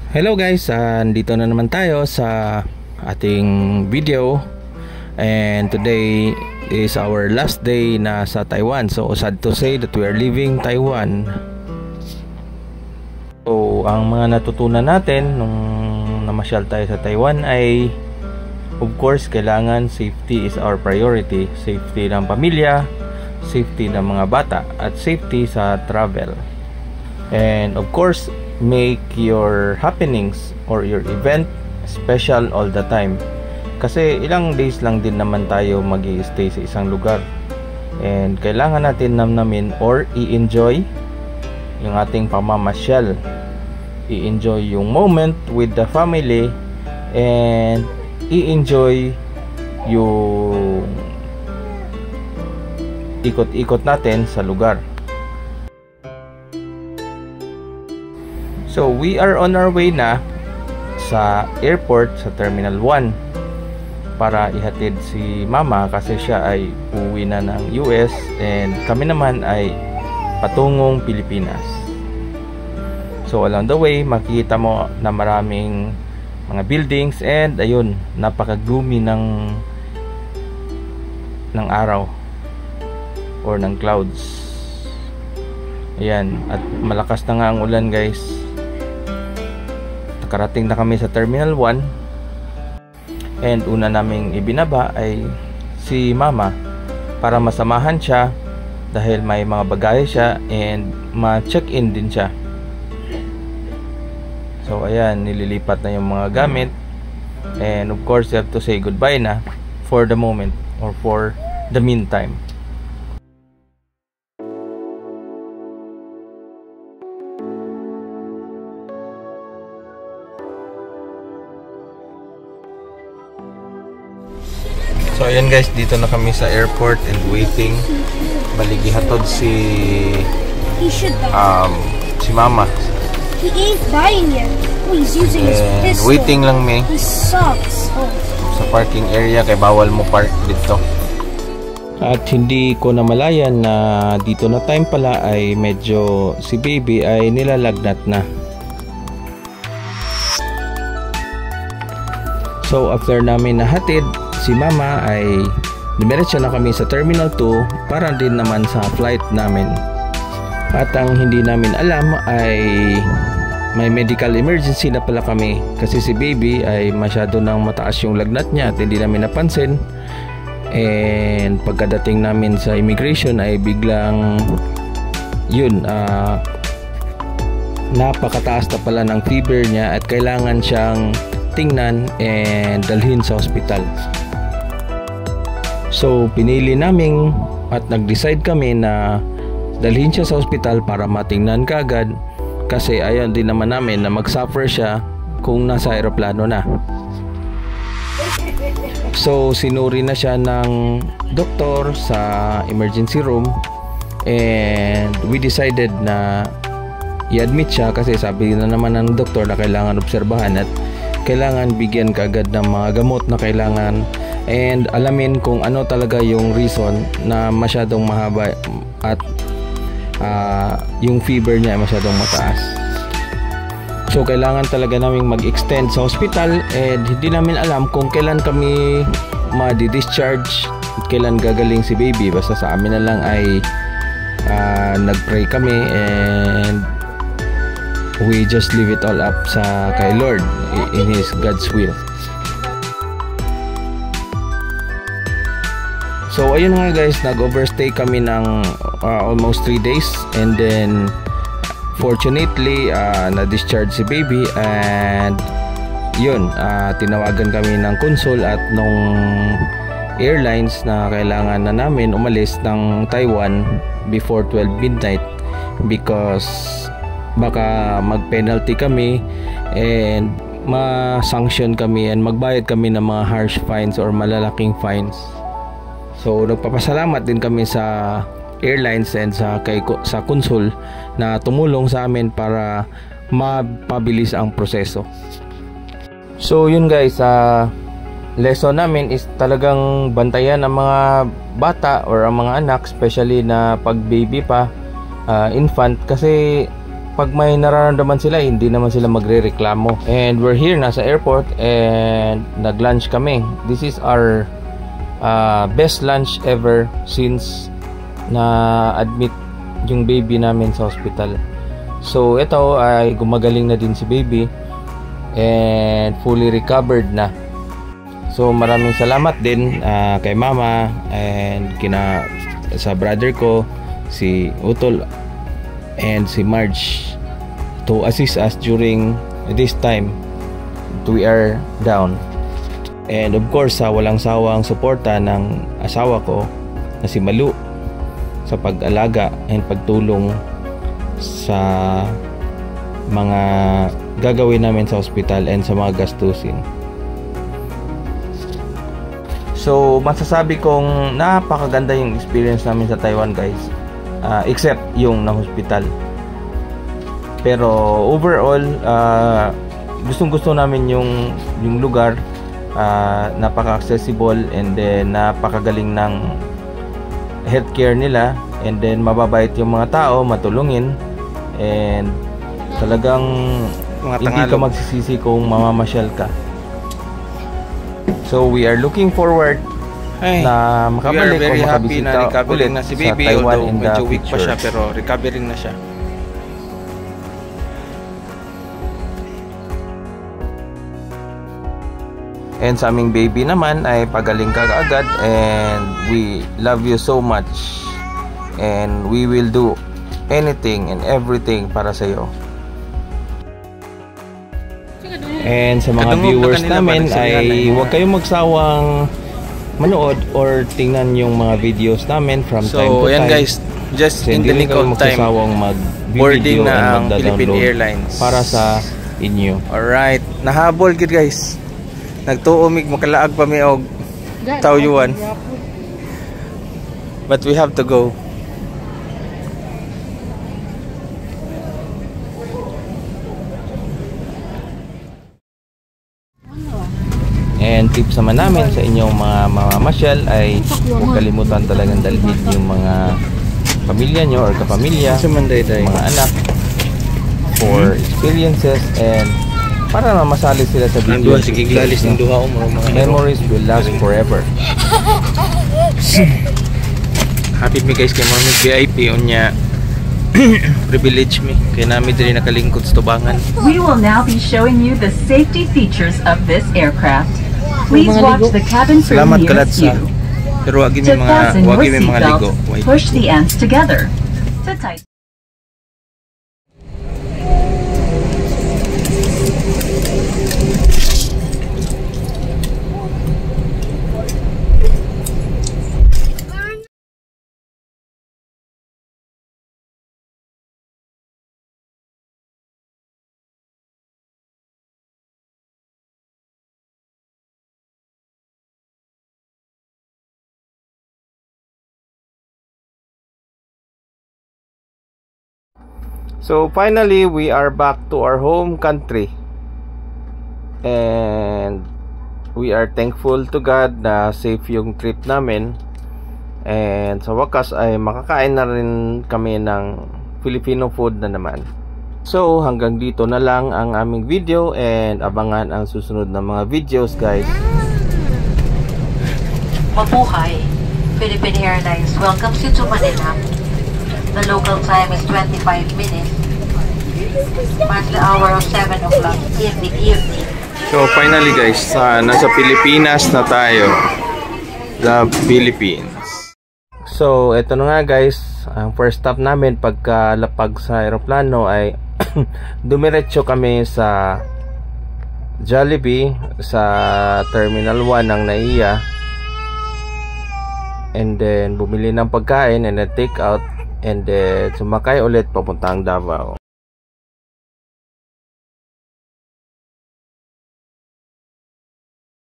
Hello guys, andito na naman tayo sa ating video. And today is our last day na sa Taiwan. So sad to say that we are leaving Taiwan. So ang mga natutunan natin nung namasyal tayo sa Taiwan ay, of course, kailangan safety is our priority. Safety ng pamilya, safety ng mga bata, at safety sa travel. And of course, make your happenings or your event special all the time. Kasi ilang days lang din naman tayo mag-i-stay sa isang lugar. And kailangan natin namnamin or i-enjoy yung ating pamamasyal. I-enjoy yung moment with the family and i-enjoy yung ikot-ikot natin sa lugar. So we are on our way na sa airport sa Terminal 1 para ihatid si Mama kasi siya ay uwi na ng US and kami naman ay patungong Pilipinas. So along the way makikita mo na maraming mga buildings and ayun, napaka-gloomy ng araw or ng clouds. Ayan, at malakas na nga ang ulan guys. Nakarating na kami sa Terminal 1 and una naming ibinaba ay si Mama para masamahan siya dahil may mga bagahe siya and ma-check-in din siya. So ayan, nililipat na yung mga gamit and of course you have to say goodbye na for the moment or for the meantime. So ayan guys, dito na kami sa airport and waiting. Bali gihatod si Mama. He is dying here. Oh, he's using his pistol. Waiting lang me. He sucks. Oh. Sa parking area kay bawal mo park dito. At hindi ko namalayan na dito na time pala ay medyo si baby ay nilalagnat na. So after namin nahatid si Mama ay dumiretso na kami sa Terminal 2 para din naman sa flight namin. At ang hindi namin alam ay may medical emergency na pala kami kasi si baby ay masyado nang mataas yung lagnat niya at hindi namin napansin. And pagkadating namin sa immigration ay biglang yun, napakataas na pala ng fever niya at kailangan siyang tingnan and dalhin sa hospital. So pinili namin at nag-decide kami na dalhin siya sa hospital para matingnan kaagad kasi ayaw din naman namin na mag-suffer siya kung nasa aeroplano na. So sinuri na siya ng doktor sa emergency room and we decided na i-admit siya kasi sabi na naman ng doktor na kailangan obserbahan at kailangan bigyan kaagad ng mga gamot na kailangan and alamin kung ano talaga yung reason na masyadong mahaba at yung fever niya ay masyadong mataas. So kailangan talaga naming mag-extend sa hospital and hindi namin alam kung kailan kami ma-discharge, kailan gagaling si baby. Basta sa amin na lang ay nag-pray kami and we just leave it all up sa kay Lord in His God's will. So ayun nga guys, nag-overstay kami ng almost 3 days and then fortunately na-discharge si baby and yun, tinawagan kami ng consul at nung airlines na kailangan na namin umalis ng Taiwan before 12 midnight because baka mag-penalty kami and ma-sanction kami and magbayad kami ng mga harsh fines or malalaking fines. So nagpapasalamat din kami sa airlines and sa consul na tumulong sa amin para mapabilis ang proseso. So yun guys, lesson namin is talagang bantayan ang mga bata or ang mga anak, especially na pag baby pa, infant, kasi pag may nararamdaman sila, hindi naman sila magrereklamo. And we're here, nasa airport, and nag-lunch kami. This is our best lunch ever since na-admit yung baby namin sa hospital. So ito ay gumagaling na din si baby and fully recovered na. So maraming salamat din kay mama and sa brother ko, si Utol and si Marge, to assist us during this time we are down. And of course sa walang sawang suporta ng asawa ko na si Malu sa pag-alaga and pagtulong sa mga gagawin namin sa hospital and sa mga gastusin. So masasabi kong napakaganda yung experience namin sa Taiwan, guys, except yung na hospital. Pero overall gustong gusto namin yung lugar. Napaka-accessible, and then napakagaling ng healthcare nila, and then mababait yung mga tao, matulungin, and talagang hindi ka magsisisi kung mamamasyal ka. So we are looking forward na makabalik o makabisita ulit na si sa baby, Taiwan in the medyo weak pa future. siya, pero recovering na siya. And sa aming baby naman ay pagaling ka agad, and we love you so much, and we will do anything and everything para sa iyo. And sa mga viewers namin ay huwag kayong magsawang manood or tingnan yung mga videos namin from time to time. So yan guys, just in the nick of time, boarding na ang Philippine Airlines para sa inyo. Alright, nahabol gid guys. Nagtuumig makalaag pa mi og Taoyuan. But we have to go. And tips naman namin sa inyong mga mamamasyal ay huwag kalimutan talagang dalhin yung mga pamilya nyo or kapamilya, mga anak, for experiences and para na masali sila sa video. Memories will last forever. Happy me guys kay mga VIP unya. Privilege me kay nami diri nakalingkod sa tubangan. We will now be showing you the safety features of this aircraft. Please watch the cabin crew nearest you. Pero wag To fasten your mga ligo. seatbelt, push the ends together. To tighten. So finally, we are back to our home country, and we are thankful to God na safe yung trip namin, and sa wakas ay makakain na rin kami ng Filipino food na naman. So hanggang dito na lang ang aming video, and abangan ang susunod na mga videos, guys. Mabuhay! Philippine Airlines welcomes you to Manila. The local time is 25 minutes. Past the hour of 7 o'clock in the evening. So finally guys, nasa Pilipinas na tayo. The Philippines. So eto na nga guys, ang first stop namin pagkalapag sa aeroplano ay dumiretso kami sa Jollibee sa Terminal 1 ng NAIA, and then bumili ng pagkain and then take out, and then sumakay ulit papuntang Davao.